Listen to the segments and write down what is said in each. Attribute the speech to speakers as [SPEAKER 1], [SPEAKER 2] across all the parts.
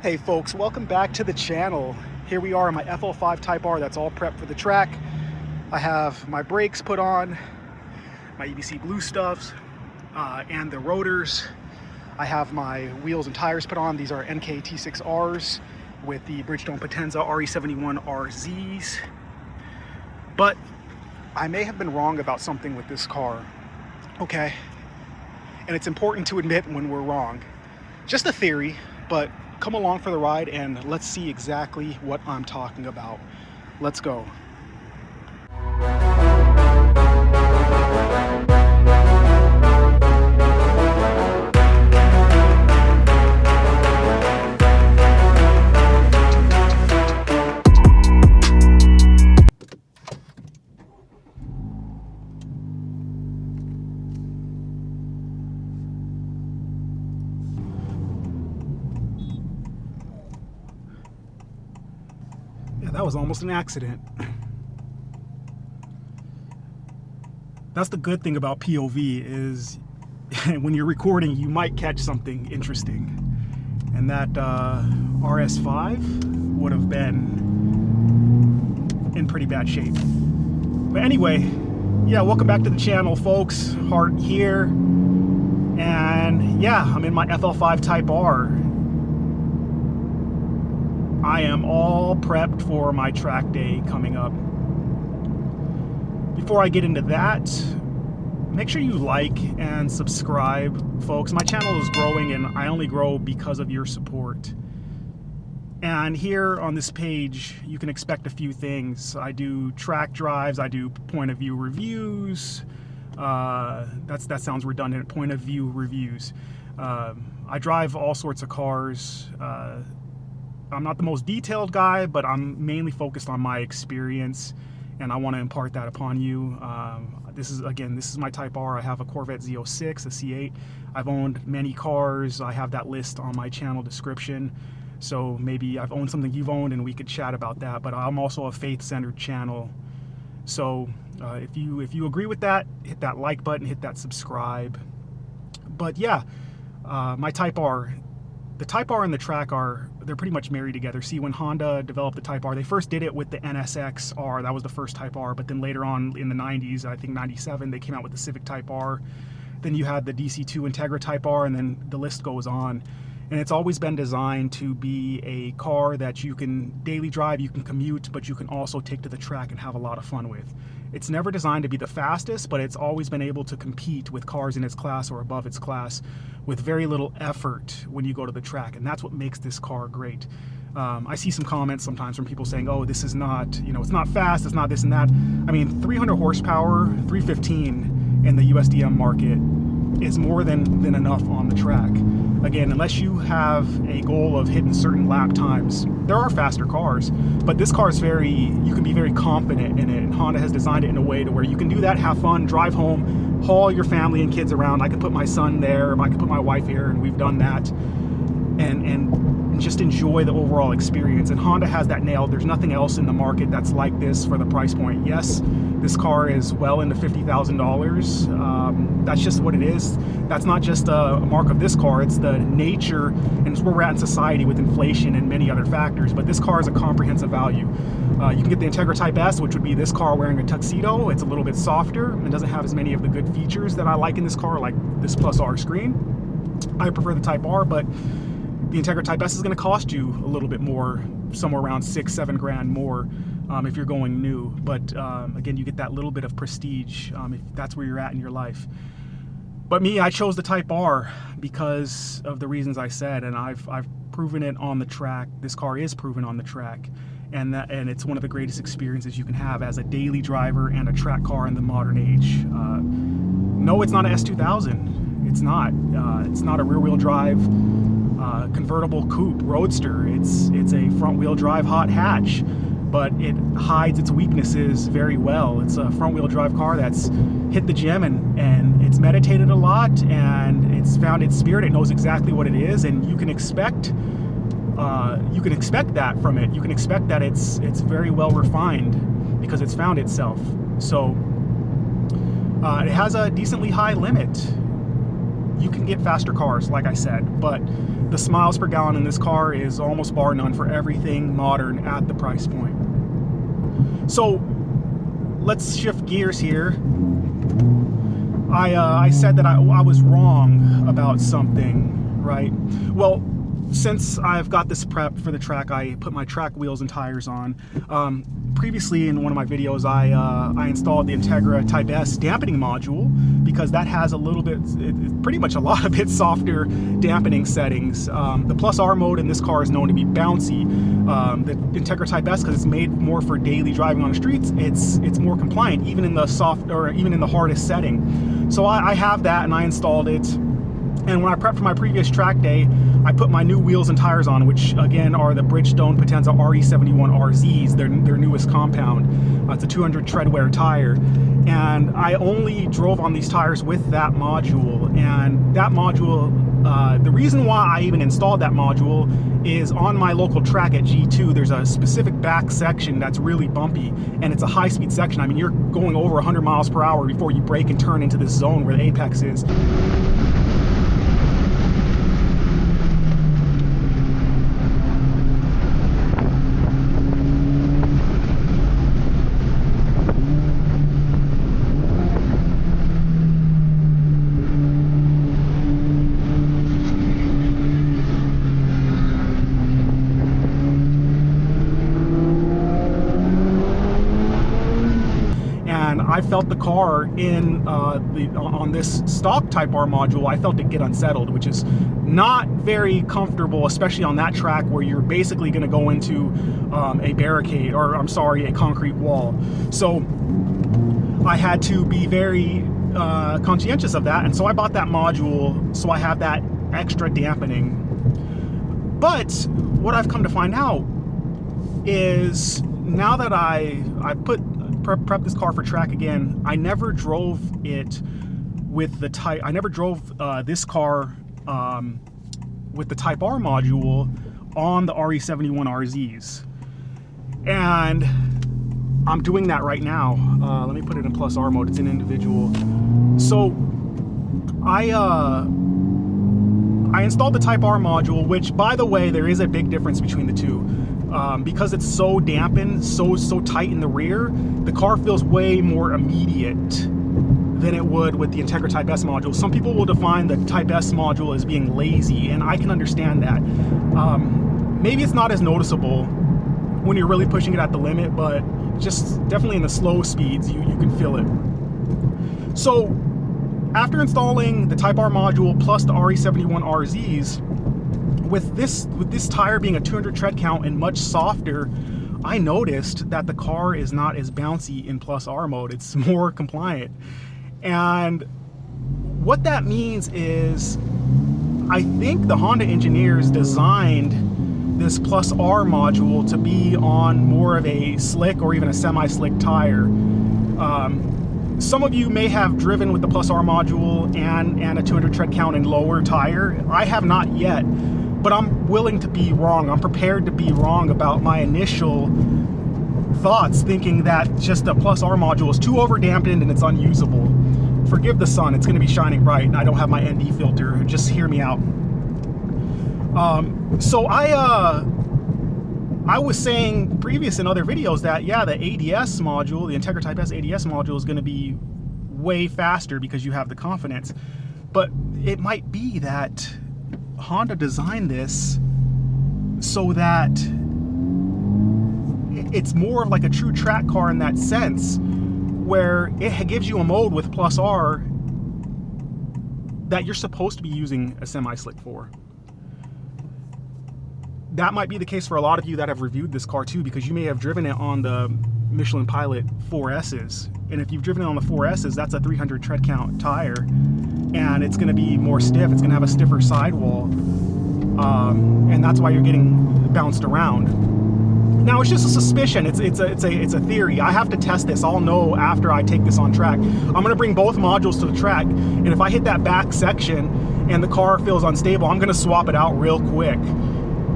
[SPEAKER 1] Hey folks, welcome back to the channel. Here we are in my FL5 Type R that's all prepped for the track. I have my brakes put on, my EBC blue stuffs, and the rotors. I have my wheels and tires put on. These are NK T6Rs with the Bridgestone Potenza RE-71RZs. But I may have been wrong about something with this car, okay? And it's important to admit when we're wrong. Just a theory, but come along for the ride and let's see exactly what I'm talking about. Let's go. That was almost an accident. That's the good thing about POV is when you're recording, you might catch something interesting. And that RS5 would have been in pretty bad shape. But anyway, yeah, welcome back to the channel, folks. Hart here. And yeah, I'm in my FL5 Type R. I am all prepped for my track day coming up. Before I get into that, make sure you like and subscribe, folks. My channel is growing and I only grow because of your support. And here on this page, you can expect a few things. I do track drives, I do point of view reviews. That sounds redundant, point of view reviews. I drive all sorts of cars. I'm not the most detailed guy, but I'm mainly focused on my experience, and I want to impart that upon you. This is my Type R. I have a Corvette Z06, a C8. I've owned many cars. I have that list on my channel description. So maybe I've owned something you've owned, and we could chat about that. But I'm also a faith-centered channel. So if you agree with that, hit that like button, hit that subscribe. But yeah, my Type R. The Type R and the track R, they're pretty much married together. See, when Honda developed the Type R, they first did it with the NSX-R. That was the first Type R. But then later on in the 90s, I think 97, they came out with the Civic Type R. Then you had the DC2 Integra Type R, and then the list goes on. And it's always been designed to be a car that you can daily drive, you can commute, but you can also take to the track and have a lot of fun with. It's never designed to be the fastest, but it's always been able to compete with cars in its class or above its class with very little effort when you go to the track, and that's what makes this car great. I see some comments sometimes from people saying, oh, this is not, it's not fast, it's not this and that. I mean, 300 horsepower, 315 in the USDM market is more than enough on the track. Again, unless you have a goal of hitting certain lap times, there are faster cars, but this car is you can be very confident in it, and Honda has designed it in a way to where you can do that, have fun, drive home, haul your family and kids around. I could put my son there, or I could put my wife here, and we've done that, and just enjoy the overall experience. And Honda has that nailed. There's nothing else in the market that's like this for the price point. Yes, this car is well into $50,000. That's just what it is. That's not just a mark of this car, it's the nature and it's where we're at in society with inflation and many other factors. But this car is a comprehensive value. You can get the Integra Type S, which would be this car wearing a tuxedo. It's a little bit softer and doesn't have as many of the good features that I like in this car, like this Plus R screen. I prefer the Type R, but the Integra Type S is going to cost you a little bit more, somewhere around $6-7 grand more if you're going new. But again, you get that little bit of prestige if that's where you're at in your life. But me, I chose the Type R because of the reasons I said, and I've proven it on the track. This car is proven on the track, and it's one of the greatest experiences you can have as a daily driver and a track car in the modern age. No, it's not an S2000. It's not. It's not a rear-wheel drive convertible coupe roadster. It's a front-wheel drive hot hatch, but it hides its weaknesses very well. It's a front-wheel drive car that's hit the gym and it's meditated a lot, and it's found its spirit. It knows exactly what it is, and you can expect that from it. You can expect that it's very well refined because it's found itself. So it has a decently high limit. you can get faster cars, like I said, but the miles per gallon in this car is almost bar none for everything modern at the price point. So let's shift gears here. I said that I was wrong about something, right? Well, since I've got this prep for the track, I put my track wheels and tires on. Previously in one of my videos, I installed the Integra Type S dampening module because that has a little bit, pretty much a lot of its softer dampening settings. The Plus R mode in this car is known to be bouncy. The Integra Type S, because it's made more for daily driving on the streets, it's more compliant, even in the soft or even in the hardest setting. So I have that and I installed it. And when I prepped for my previous track day, I put my new wheels and tires on, which again are the Bridgestone Potenza RE-71RZs, their newest compound. It's a 200 tread wear tire. And I only drove on these tires with that module. And that module, the reason why I even installed that module is on my local track at G2, there's a specific back section that's really bumpy, and it's a high-speed section. I mean, you're going over 100 miles per hour before you brake and turn into this zone where the apex is. I felt the car on this stock Type R module, I felt it get unsettled, which is not very comfortable, especially on that track where you're basically going to go into a barricade, or I'm sorry, a concrete wall. So I had to be very conscientious of that, and so I bought that module so I have that extra dampening. But what I've come to find out is now that I prep this car for track again, I never drove it with the Type. I never drove this car with the Type R module on the RE-71RZs, and I'm doing that right now. Let me put it in Plus R mode. It's in individual. So I installed the Type R module, which, by the way, there is a big difference between the two. Because it's so dampened, so tight in the rear, the car feels way more immediate than it would with the Integra Type S module. Some people will define the Type S module as being lazy, and I can understand that. Maybe it's not as noticeable when you're really pushing it at the limit, but just definitely in the slow speeds, you can feel it. So after installing the Type R module plus the RE-71RZs, with this tire being a 200 tread count and much softer, I noticed that the car is not as bouncy in Plus R mode. It's more compliant. And what that means is, I think the Honda engineers designed this Plus R module to be on more of a slick or even a semi-slick tire. Some of you may have driven with the Plus R module and a 200 tread count and lower tire. I have not yet. But I'm willing to be wrong. I'm prepared to be wrong about my initial thoughts, thinking that just the Plus R module is too over dampened and it's unusable. Forgive the sun, it's going to be shining bright, and I don't have my ND filter. Just hear me out. So I was saying previous in other videos that, yeah, the ADS module, the Integra Type S ADS module, is going to be way faster because you have the confidence. But it might be that Honda designed this so that it's more of like a true track car in that sense, where it gives you a mode with Plus R that you're supposed to be using a semi-slick for. That might be the case for a lot of you that have reviewed this car too, because you may have driven it on the Michelin Pilot 4S's, and if you've driven it on the 4S's, that's a 300 tread count tire, and it's going to be more stiff. It's going to have a stiffer sidewall, and that's why you're getting bounced around. Now, it's just a suspicion. It's a theory. I have to test this. I'll know after I take this on track. I'm going to bring both modules to the track, and if I hit that back section and the car feels unstable, I'm going to swap it out real quick.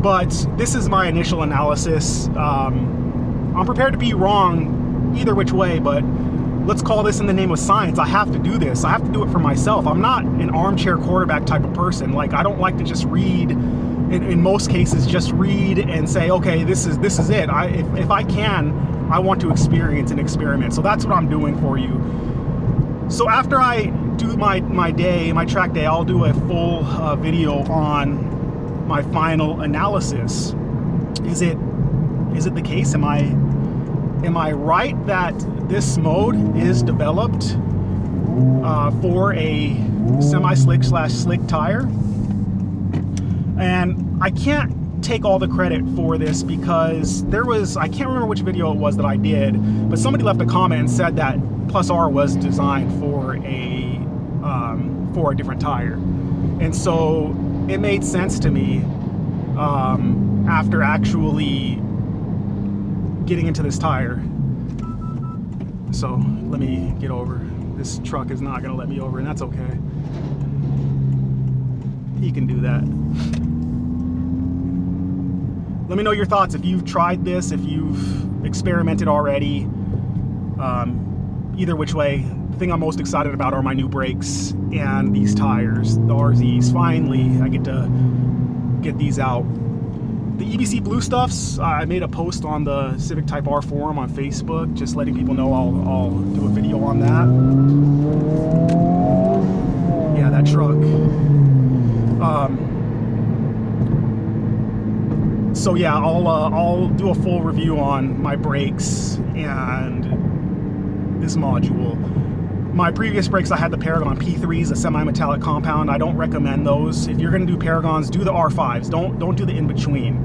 [SPEAKER 1] But this is my initial analysis. I'm prepared to be wrong either which way, but let's call this in the name of science. I have to do this. I have to do it for myself. I'm not an armchair quarterback type of person. Like, I don't like to just read, in most cases, just read and say, okay, this is it. If I can, I want to experience and experiment. So that's what I'm doing for you. So after I do my track day, I'll do a full video on my final analysis. Is it the case? Am I right that this mode is developed for a semi-slick / slick tire? And I can't take all the credit for this because I can't remember which video it was that I did, but somebody left a comment and said that Plus R was designed for a different tire. And so it made sense to me after actually getting into this tire. So let me get over. This truck is not gonna let me over, and that's okay. He can do that. Let me know your thoughts if you've tried this, if you've experimented already. Either which way, the thing I'm most excited about are my new brakes and these tires, the RZs. Finally, I get to get these out. The EBC Blue stuffs, I made a post on the Civic Type R forum on Facebook, just letting people know I'll do a video on that. Yeah, that truck. So yeah, I'll do a full review on my brakes and this module. My previous brakes, I had the Paragon P3s, a semi-metallic compound. I don't recommend those. If you're gonna do Paragons, do the R5s. Don't do the in-between.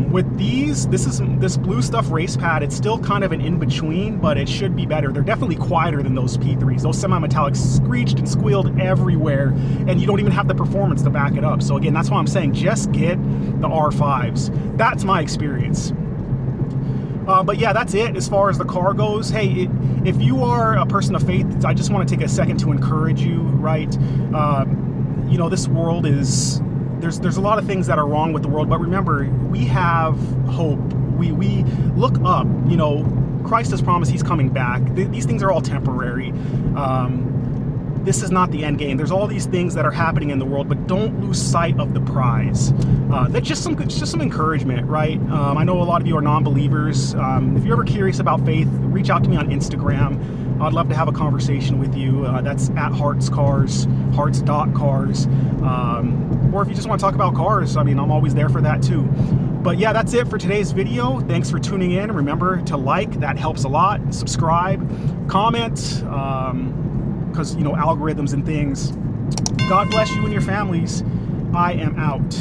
[SPEAKER 1] With these, this blue stuff race pad, it's still kind of an in-between, but it should be better. They're definitely quieter than those P3s. Those semi-metallics screeched and squealed everywhere, and you don't even have the performance to back it up. So again, that's why I'm saying just get the R5s. That's my experience. But yeah, that's it as far as the car goes. Hey, if you are a person of faith, I just want to take a second to encourage you, right? You know, this world is, there's a lot of things that are wrong with the world, but remember, we have hope. We look up, you know, Christ has promised he's coming back. These things are all temporary. This is not the end game. There's all these things that are happening in the world, but don't lose sight of the prize. That's just some encouragement, right? I know a lot of you are non-believers. If you're ever curious about faith, reach out to me on Instagram. I'd love to have a conversation with you. That's at hearts.cars. Or if you just want to talk about cars, I mean, I'm always there for that too. But yeah, that's it for today's video. Thanks for tuning in. Remember to like, that helps a lot. Subscribe, comment, because, you know, algorithms and things. God bless you and your families. I am out.